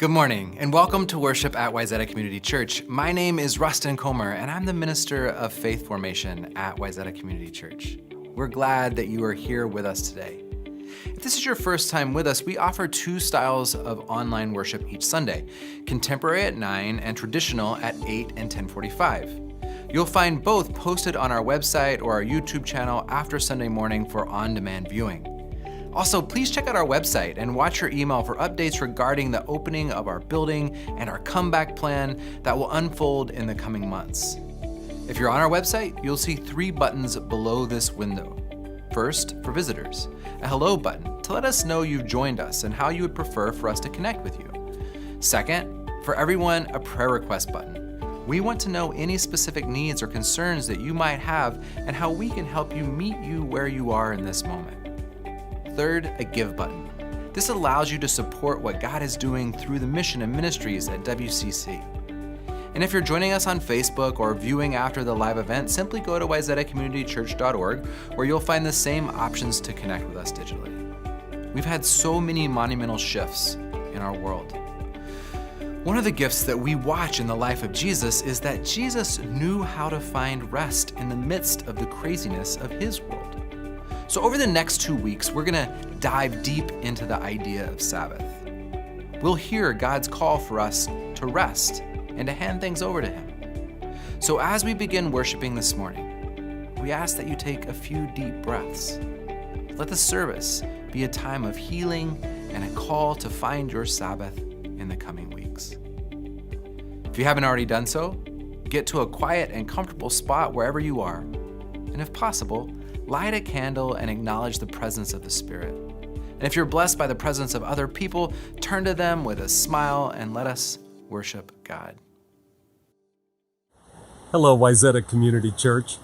Good morning, and welcome to worship at Wayzata Community Church. My name is Rustin Comer, and I'm the Minister of Faith Formation at Wayzata Community Church. We're glad that you are here with us today. If this is your first time with us, we offer two styles of online worship each Sunday, contemporary at 9 and traditional at 8 and 10:45. You'll find both posted on our website or our YouTube channel after Sunday morning for on-demand viewing. Also, please check out our website and watch your email for updates regarding the opening of our building and our comeback plan that will unfold in the coming months. If you're on our website, you'll see 3 buttons below this window. First, for visitors, a hello button to let us know you've joined us and how you would prefer for us to connect with you. Second, for everyone, a prayer request button. We want to know any specific needs or concerns that you might have and how we can help you meet you where you are in this moment. Third, a give button. This allows you to support what God is doing through the mission and ministries at WCC. And if you're joining us on Facebook or viewing after the live event, simply go to wayzatacommunitychurch.org where you'll find the same options to connect with us digitally. We've had so many monumental shifts in our world. One of the gifts that we watch in the life of Jesus is that Jesus knew how to find rest in the midst of the craziness of his world. So over the next 2 weeks, we're gonna dive deep into the idea of Sabbath. We'll hear God's call for us to rest and to hand things over to him. So as we begin worshiping this morning, we ask that you take a few deep breaths. Let the service be a time of healing and a call to find your Sabbath in the coming weeks. If you haven't already done so, get to a quiet and comfortable spot wherever you are, and if possible, light a candle and acknowledge the presence of the Spirit. And if you're blessed by the presence of other people, turn to them with a smile and let us worship God. Hello, Wayzata Community Church.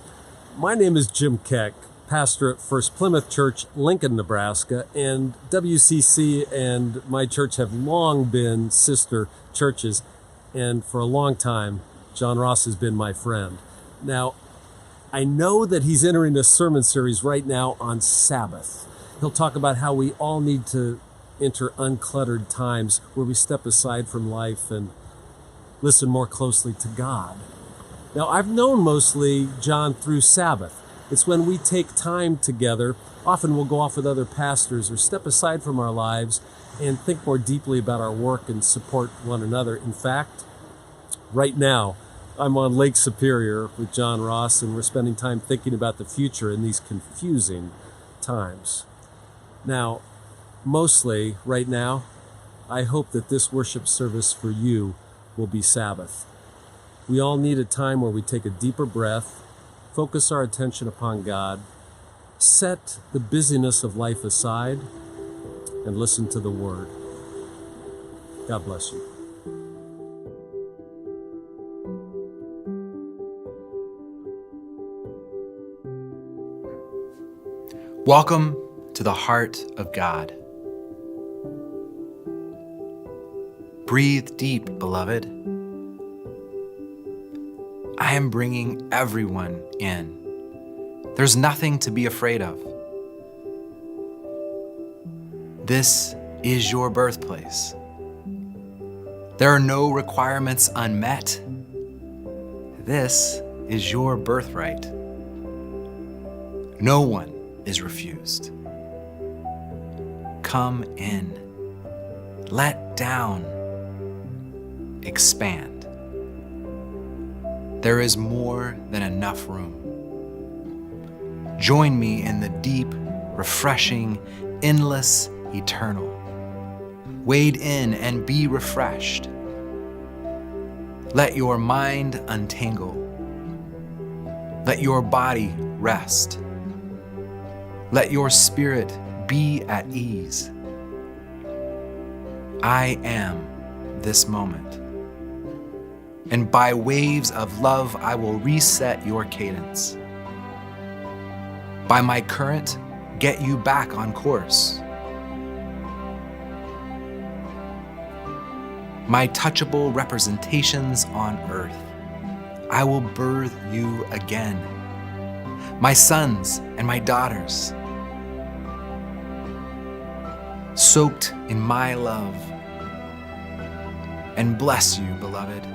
My name is Jim Keck, pastor at First Plymouth Church, Lincoln, Nebraska, and WCC and my church have long been sister churches, and for a long time, John Ross has been my friend. Now, I know that he's entering a sermon series right now on Sabbath. He'll talk about how we all need to enter uncluttered times where we step aside from life and listen more closely to God. Now, I've known mostly John through Sabbath. It's when we take time together. Often we'll go off with other pastors or step aside from our lives and think more deeply about our work and support one another. In fact, right now, I'm on Lake Superior with John Ross, and we're spending time thinking about the future in these confusing times. Now, mostly right now, I hope that this worship service for you will be Sabbath. We all need a time where we take a deeper breath, focus our attention upon God, set the busyness of life aside, and listen to the Word. God bless you. Welcome to the heart of God. Breathe deep, beloved. I am bringing everyone in. There's nothing to be afraid of. This is your birthplace. There are no requirements unmet. This is your birthright. No one is refused. Come in. Let down. Expand. There is more than enough room. Join me in the deep, refreshing, endless, eternal. Wade in and be refreshed. Let your mind untangle. Let your body rest. Let your spirit be at ease. I am this moment. And by waves of love, I will reset your cadence. By my current, get you back on course. My touchable representations on earth, I will birth you again. My sons and my daughters, soaked in my love, and bless you, beloved,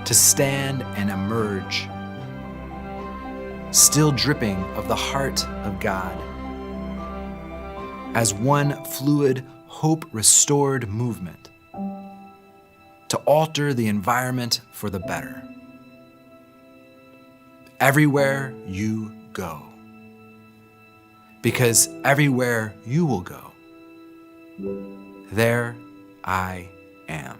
to stand and emerge, still dripping of the heart of God, as one fluid, hope-restored movement to alter the environment for the better. Everywhere you go, because everywhere you will go, there I am.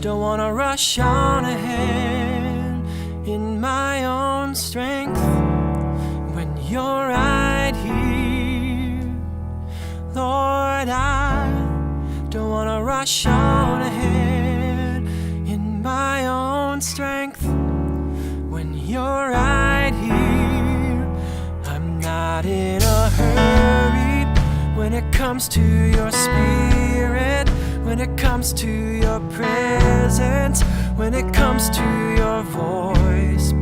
Don't wanna rush on ahead in my own strength when you're right here. Lord, I don't wanna rush on ahead in my own strength when you're right here. I'm not in a hurry when it comes to your spirit, when it comes to your presence, when it comes to your voice.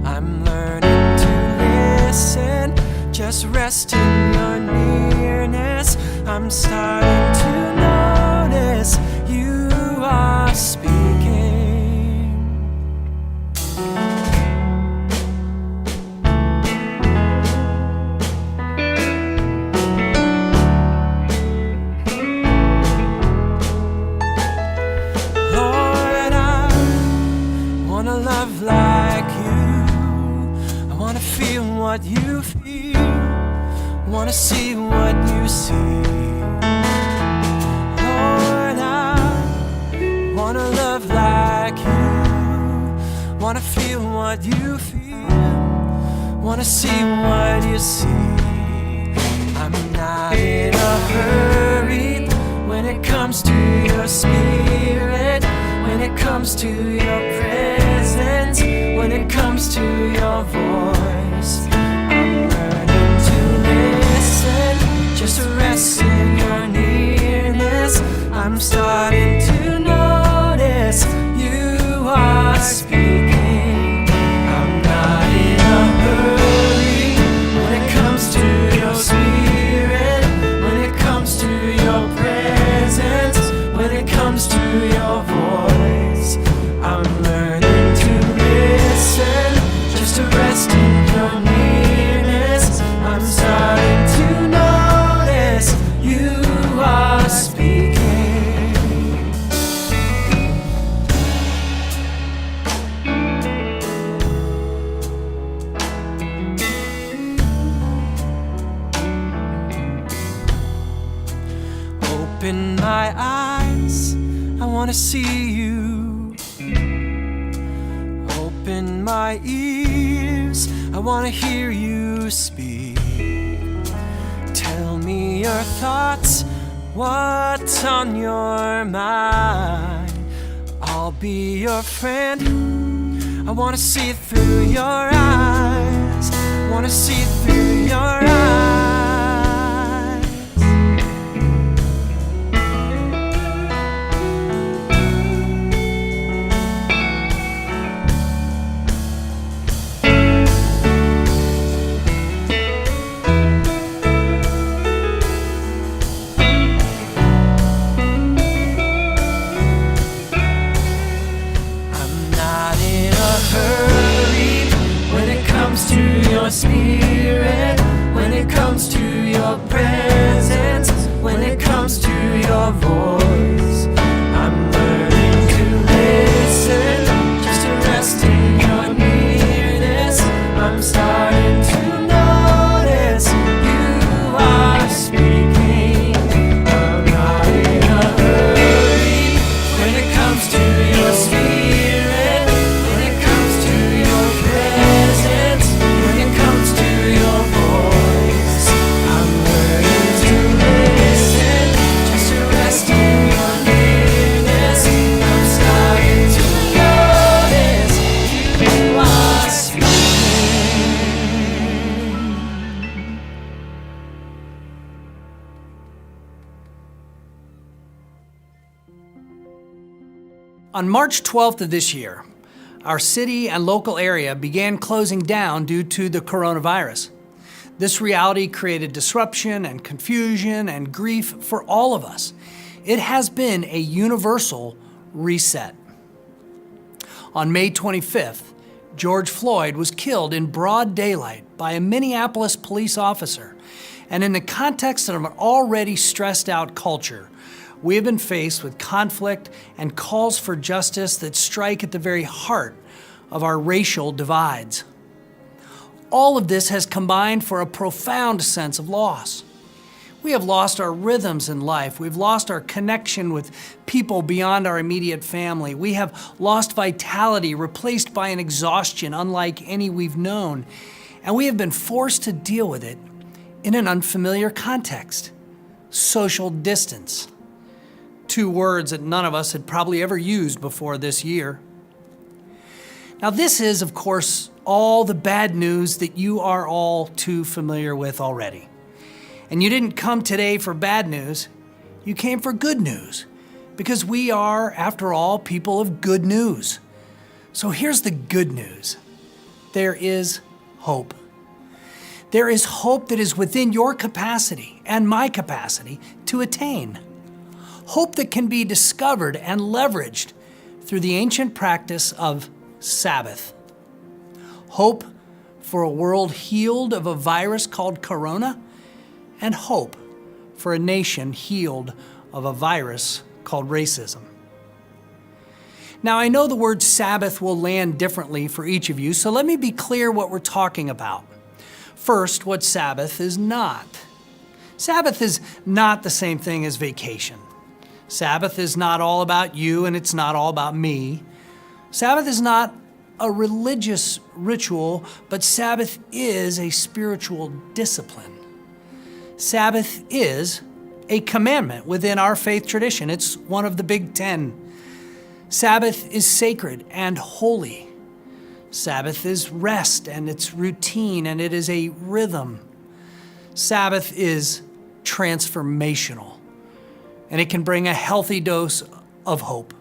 I'm learning to listen, just rest in your nearness. I'm starting to notice you are speaking. Love like you, I wanna feel what you feel, wanna see what you see. Lord, I wanna love like you, wanna feel what you feel, wanna see what you see. I'm not in a hurry when it comes to your spirit, when it comes to your presence, when it comes to your voice. I'm learning to listen, just to rest in your nearness. I'm starting to notice you are speaking. I'm not in a hurry when it comes to your spirit, when it comes to your presence, when it comes to your voice. I'm learning to listen, just to rest in your nearness. I'm starting to notice you are speaking. Open my eyes, I wanna see you. Open my ears, I wanna hear you speak. Tell me your thoughts, what's on your mind. I'll be your friend, I wanna see through your eyes, wanna see through your eyes. Hurry when it comes to your spirit, when it On March 12th of this year, our city and local area began closing down due to the coronavirus. This reality created disruption and confusion and grief for all of us. It has been a universal reset. On May 25th, George Floyd was killed in broad daylight by a Minneapolis police officer. And in the context of an already stressed out culture, we have been faced with conflict and calls for justice that strike at the very heart of our racial divides. All of this has combined for a profound sense of loss. We have lost our rhythms in life. We've lost our connection with people beyond our immediate family. We have lost vitality, replaced by an exhaustion unlike any we've known. And we have been forced to deal with it in an unfamiliar context: social distance. Two words that none of us had probably ever used before this year. Now, this is, of course, all the bad news that you are all too familiar with already. And you didn't come today for bad news, you came for good news, because we are, after all, people of good news. So here's the good news. There is hope. There is hope that is within your capacity and my capacity to attain. Hope that can be discovered and leveraged through the ancient practice of Sabbath. Hope for a world healed of a virus called corona, and hope for a nation healed of a virus called racism. Now, I know the word Sabbath will land differently for each of you, so let me be clear what we're talking about. First, what Sabbath is not. Sabbath is not the same thing as vacation. Sabbath is not all about you, and it's not all about me. Sabbath is not a religious ritual, but Sabbath is a spiritual discipline. Sabbath is a commandment within our faith tradition. It's one of the Big Ten. Sabbath is sacred and holy. Sabbath is rest and it's routine and it is a rhythm. Sabbath is transformational and it can bring a healthy dose of hope.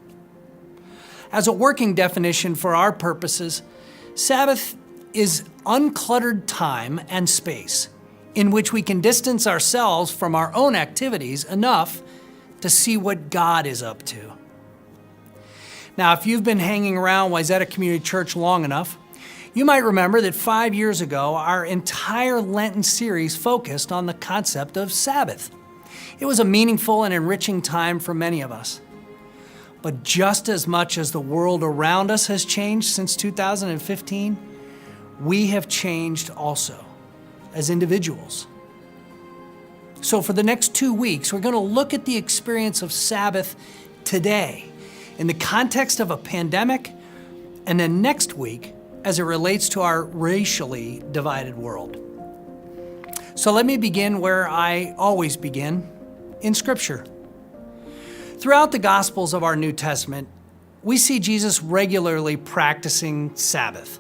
As a working definition for our purposes, Sabbath is uncluttered time and space in which we can distance ourselves from our own activities enough to see what God is up to. Now, if you've been hanging around Wayzata Community Church long enough, you might remember that 5 years ago, our entire Lenten series focused on the concept of Sabbath. It was a meaningful and enriching time for many of us. But just as much as the world around us has changed since 2015, we have changed also as individuals. So for the next 2 weeks, we're going to look at the experience of Sabbath today in the context of a pandemic, and then next week as it relates to our racially divided world. So let me begin where I always begin, in Scripture. Throughout the Gospels of our New Testament, we see Jesus regularly practicing Sabbath.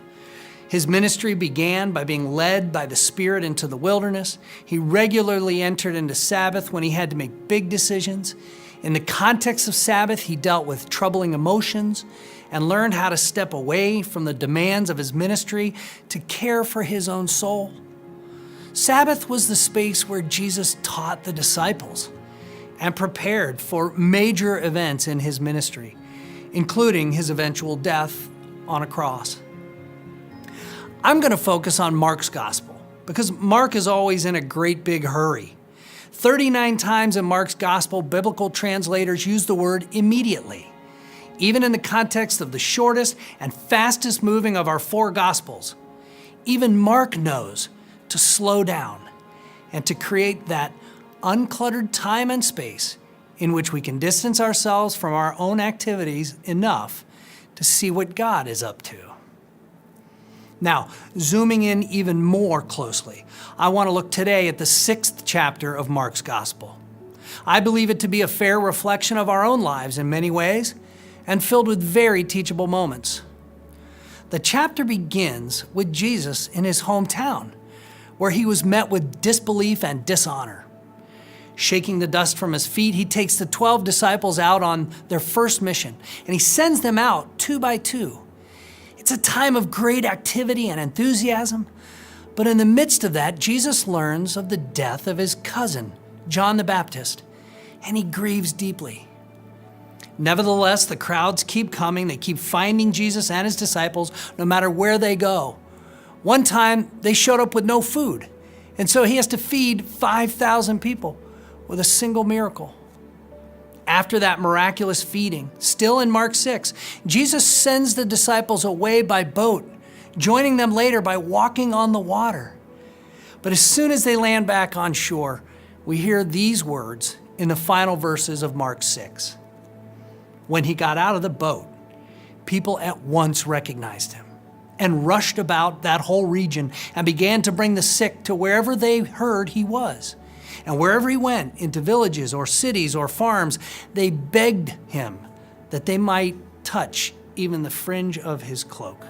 His ministry began by being led by the Spirit into the wilderness. He regularly entered into Sabbath when he had to make big decisions. In the context of Sabbath, he dealt with troubling emotions and learned how to step away from the demands of his ministry to care for his own soul. Sabbath was the space where Jesus taught the disciples and prepared for major events in his ministry, including his eventual death on a cross. I'm going to focus on Mark's gospel because Mark is always in a great big hurry. 39 times in Mark's gospel, biblical translators use the word immediately, even in the context of the shortest and fastest moving of our 4 gospels. Even Mark knows to slow down and to create that uncluttered time and space in which we can distance ourselves from our own activities enough to see what God is up to. Now, zooming in even more closely, I want to look today at the 6th chapter of Mark's Gospel. I believe it to be a fair reflection of our own lives in many ways and filled with very teachable moments. The chapter begins with Jesus in his hometown, where he was met with disbelief and dishonor. Shaking the dust from his feet, he takes the 12 disciples out on their first mission, and he sends them out 2 by 2. It's a time of great activity and enthusiasm, but in the midst of that, Jesus learns of the death of his cousin, John the Baptist, and he grieves deeply. Nevertheless, the crowds keep coming. They keep finding Jesus and his disciples no matter where they go. One time, they showed up with no food, and so he has to feed 5,000 people with a single miracle. After that miraculous feeding, still in Mark 6, Jesus sends the disciples away by boat, joining them later by walking on the water. But as soon as they land back on shore, we hear these words in the final verses of Mark 6. When he got out of the boat, people at once recognized him and rushed about that whole region and began to bring the sick to wherever they heard he was. And wherever he went, into villages or cities or farms, they begged him that they might touch even the fringe of his cloak.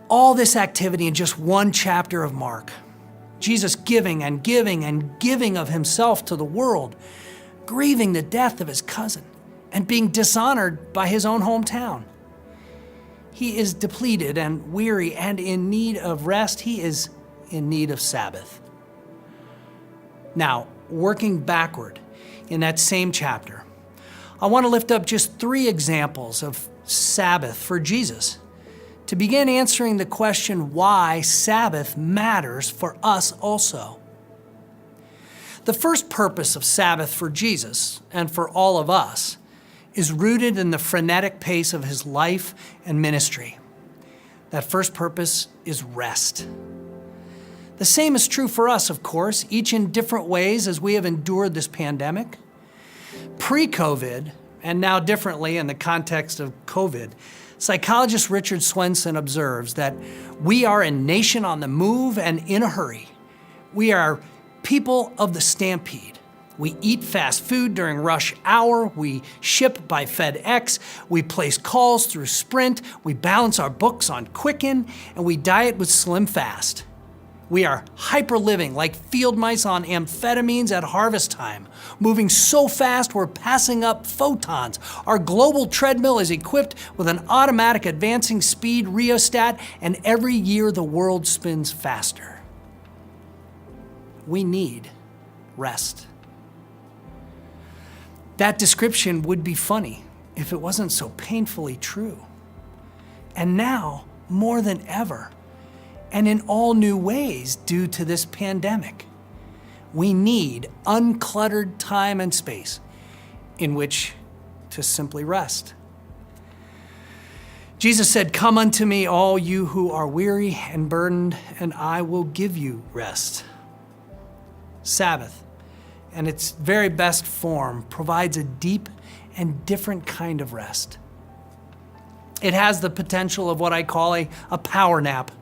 All this activity in just one chapter of Mark. Jesus giving and giving and giving of himself to the world, grieving the death of his cousin, and being dishonored by his own hometown. He is depleted and weary and in need of rest. He is in need of Sabbath. Now, working backward in that same chapter, I want to lift up just 3 examples of Sabbath for Jesus to begin answering the question why Sabbath matters for us also. The first purpose of Sabbath for Jesus and for all of us is rooted in the frenetic pace of his life and ministry. That first purpose is rest. The same is true for us, of course, each in different ways as we have endured this pandemic. Pre-COVID, and now differently in the context of COVID, psychologist Richard Swenson observes that we are a nation on the move and in a hurry. We are people of the stampede. We eat fast food during rush hour. We ship by FedEx. We place calls through Sprint. We balance our books on Quicken, and we diet with Slim Fast. We are hyper-living like field mice on amphetamines at harvest time, moving so fast we're passing up photons. Our global treadmill is equipped with an automatic advancing speed rheostat, and every year the world spins faster. We need rest. That description would be funny if it wasn't so painfully true. And now, more than ever, and in all new ways due to this pandemic, we need uncluttered time and space in which to simply rest. Jesus said, "Come unto me, all you who are weary and burdened, and I will give you rest." Sabbath, in its very best form, provides a deep and different kind of rest. It has the potential of what I call a power nap.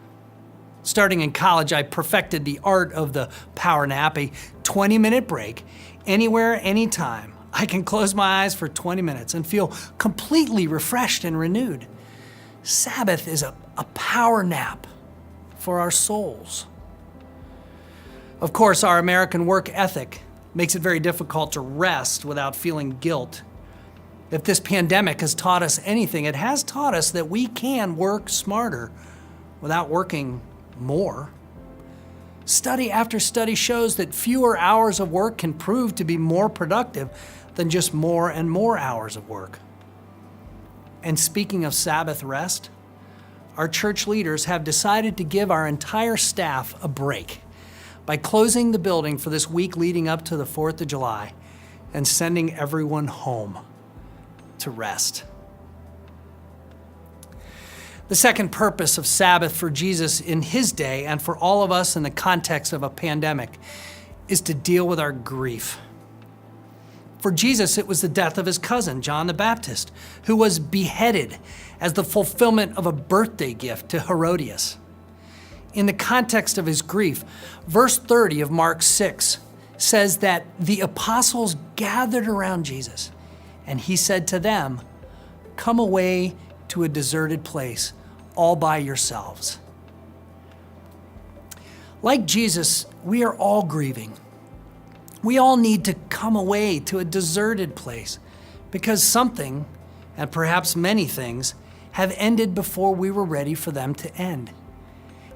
Starting in college, I perfected the art of the power nap, a 20-minute break, anywhere, anytime. I can close my eyes for 20 minutes and feel completely refreshed and renewed. Sabbath is a power nap for our souls. Of course, our American work ethic makes it very difficult to rest without feeling guilt. If this pandemic has taught us anything, it has taught us that we can work smarter without working more. Study after study shows that fewer hours of work can prove to be more productive than just more and more hours of work. And speaking of Sabbath rest, our church leaders have decided to give our entire staff a break by closing the building for this week leading up to the 4th of July and sending everyone home to rest. The second purpose of Sabbath for Jesus in his day and for all of us in the context of a pandemic is to deal with our grief. For Jesus, it was the death of his cousin, John the Baptist, who was beheaded as the fulfillment of a birthday gift to Herodias. In the context of his grief, verse 30 of Mark 6 says that the apostles gathered around Jesus, and he said to them, "Come away to a deserted place all by yourselves." Like Jesus, we are all grieving. We all need to come away to a deserted place because something, and perhaps many things, have ended before we were ready for them to end.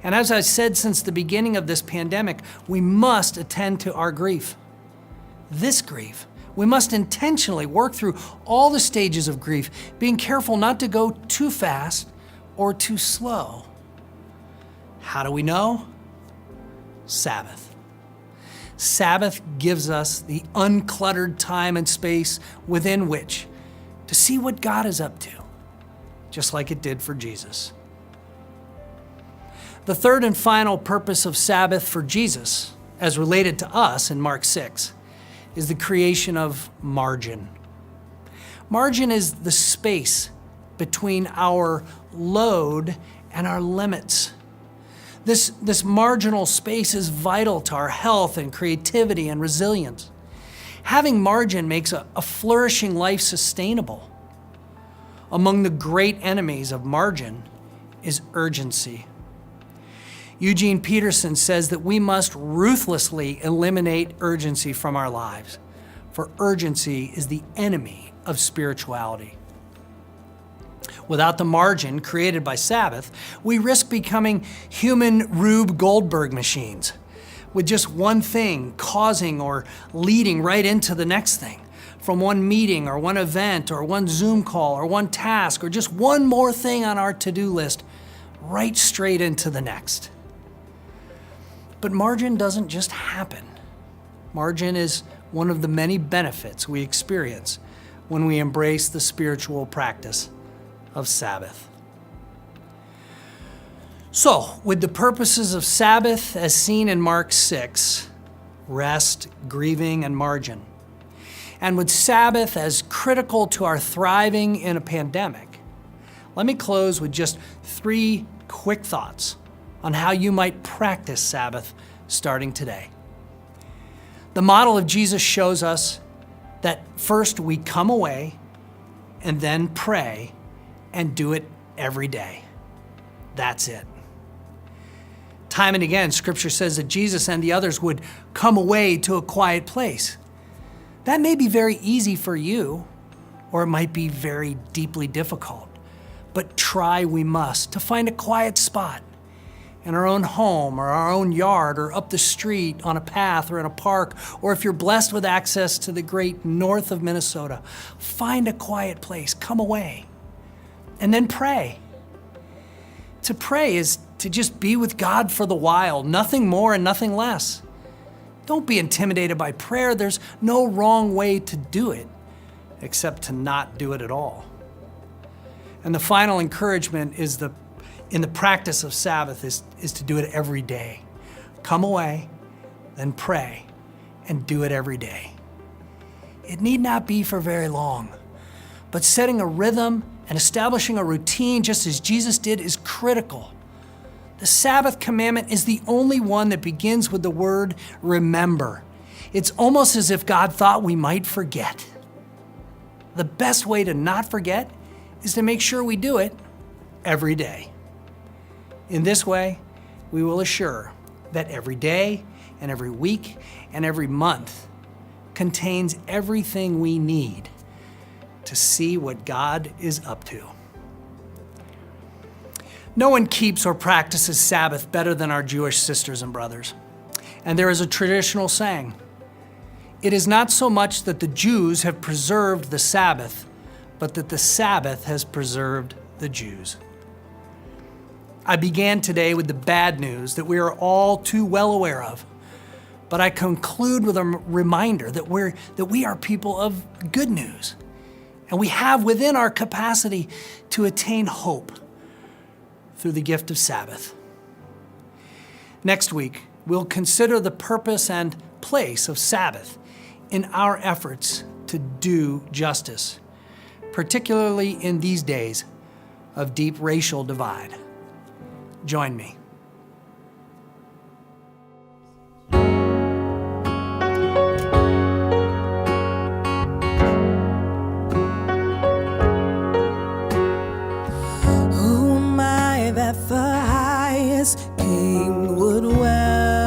And as I said since the beginning of this pandemic, we must attend to our grief. This grief. We must intentionally work through all the stages of grief, being careful not to go too fast or too slow. How do we know? Sabbath. Sabbath gives us the uncluttered time and space within which to see what God is up to, just like it did for Jesus. The third and final purpose of Sabbath for Jesus, as related to us in Mark 6, is the creation of margin. Margin is the space between our load and our limits. This marginal space is vital to our health and creativity and resilience. Having margin makes a flourishing life sustainable. Among the great enemies of margin is urgency. Eugene Peterson says that we must ruthlessly eliminate urgency from our lives, for urgency is the enemy of spirituality. Without the margin created by Sabbath, we risk becoming human Rube Goldberg machines, with just one thing causing or leading right into the next thing, from one meeting or one event or one Zoom call or one task or just one more thing on our to-do list, right straight into the next. But margin doesn't just happen. Margin is one of the many benefits we experience when we embrace the spiritual practice of Sabbath. So, with the purposes of Sabbath as seen in Mark 6, rest, grieving, and margin, and with Sabbath as critical to our thriving in a pandemic, let me close with just 3 quick thoughts on how you might practice Sabbath starting today. The model of Jesus shows us that first we come away and then pray and do it every day. That's it. Time and again, Scripture says that Jesus and the others would come away to a quiet place. That may be very easy for you, or it might be very deeply difficult, but try we must to find a quiet spot in our own home or our own yard or up the street on a path or in a park, or if you're blessed with access to the great north of Minnesota, find a quiet place, come away, and then pray. To pray is to just be with God for the while, nothing more and nothing less. Don't be intimidated by prayer. There's no wrong way to do it, except to not do it at all. And the final encouragement is in the practice of Sabbath is to do it every day. Come away, then pray, and do it every day. It need not be for very long, but setting a rhythm and establishing a routine just as Jesus did is critical. The Sabbath commandment is the only one that begins with the word remember. It's almost as if God thought we might forget. The best way to not forget is to make sure we do it every day. In this way, we will assure that every day and every week and every month contains everything we need to see what God is up to. No one keeps or practices Sabbath better than our Jewish sisters and brothers. And there is a traditional saying, it is not so much that the Jews have preserved the Sabbath, but that the Sabbath has preserved the Jews. I began today with the bad news that we are all too well aware of, but I conclude with a reminder that we are people of good news, and we have within our capacity to attain hope through the gift of Sabbath. Next week, we'll consider the purpose and place of Sabbath in our efforts to do justice, particularly in these days of deep racial divide. Join me. Who am I that the highest king would welcome?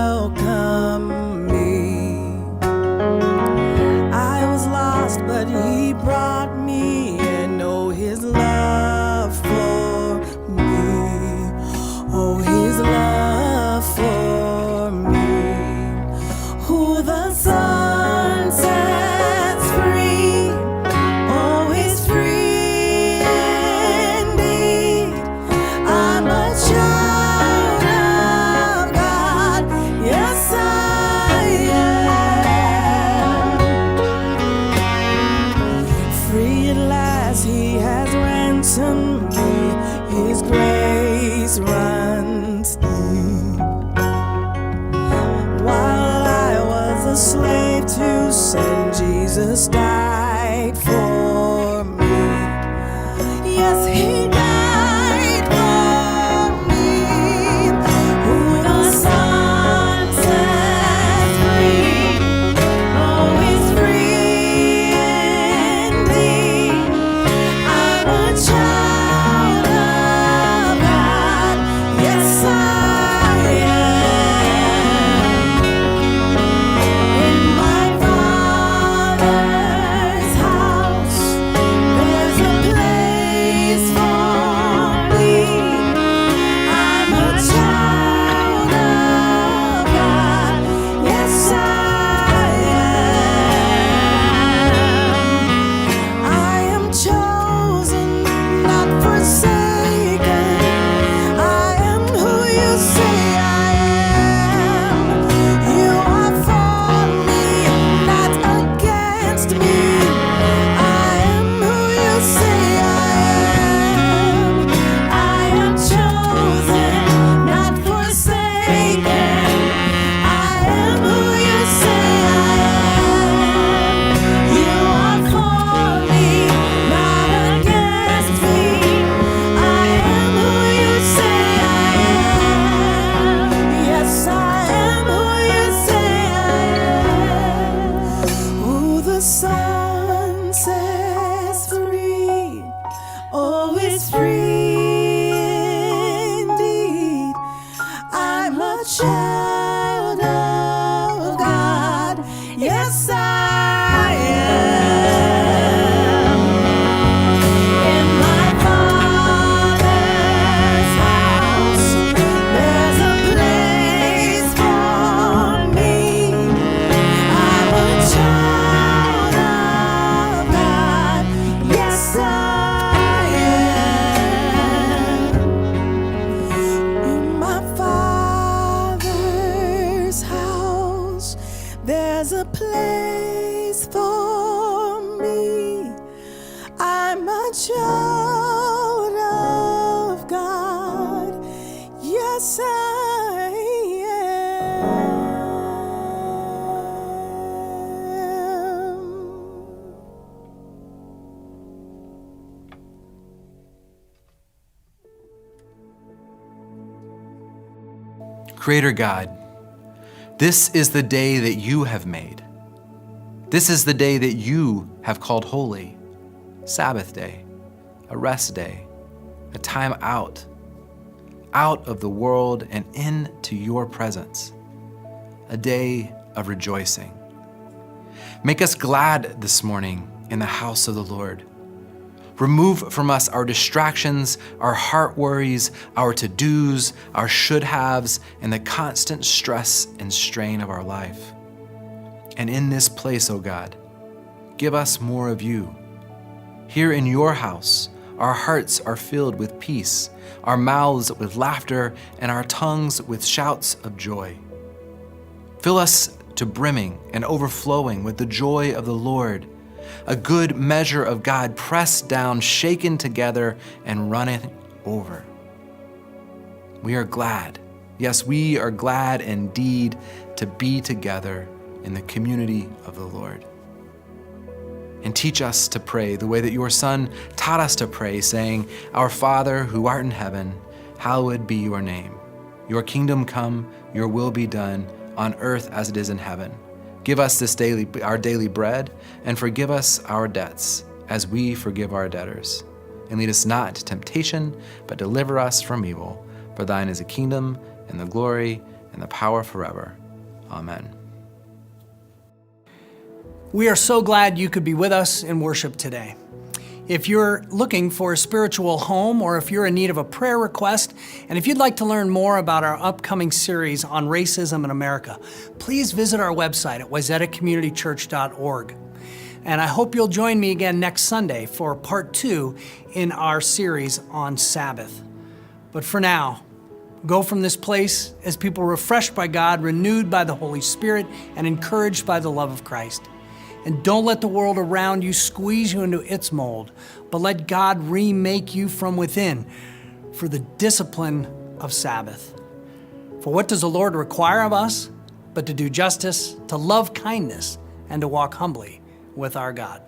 Jesus died for me. Yes, he died for me. Who the Son sets free, oh, is free indeed. I'm a child of God. Yes, I am. In my Father's house, there's a place for me. I'm a child of God. Yes, I am. I am chosen, not forsaken. I am who you say I am. You are for me, not against me. I am who you say I am. I am chosen, not forsaken. I am who you say I am. You are for me, not against me. I am who you say I am. Yes, I am who you say I am. Who the Son sets free, oh, is free indeed. I'm a child of God. Yes, I am. In my Father's house, there's a place for me. I'm a child of God. Yes, I am. In my Father's house, there's a place for me. I'm a child of God. Yes, I am. Creator God, this is the day that you have made. This is the day that you have called holy. Sabbath day, a rest day, a time out of the world and into your presence, a day of rejoicing. Make us glad this morning in the house of the Lord. Remove from us our distractions, our heart worries, our to-dos, our should-haves, and the constant stress and strain of our life. And in this place, O God, give us more of you. Here in your house, our hearts are filled with peace, our mouths with laughter, and our tongues with shouts of joy. Fill us to brimming and overflowing with the joy of the Lord, a good measure of God pressed down, shaken together, and running over. We are glad, yes, we are glad indeed to be together in the community of the Lord. And teach us to pray the way that your Son taught us to pray, saying, Our Father, who art in heaven, hallowed be your name. Your kingdom come, your will be done, on earth as it is in heaven. Give us this our daily bread, and forgive us our debts, as we forgive our debtors. And lead us not into temptation, but deliver us from evil. For thine is the kingdom, and the glory, and the power forever. Amen. We are so glad you could be with us in worship today. If you're looking for a spiritual home, or if you're in need of a prayer request, and if you'd like to learn more about our upcoming series on racism in America, please visit our website at wayzatacommunitychurch.org. And I hope you'll join me again next Sunday for part 2 in our series on Sabbath. But for now, go from this place as people refreshed by God, renewed by the Holy Spirit, and encouraged by the love of Christ. And don't let the world around you squeeze you into its mold, but let God remake you from within for the discipline of Sabbath. For what does the Lord require of us but to do justice, to love kindness, and to walk humbly with our God.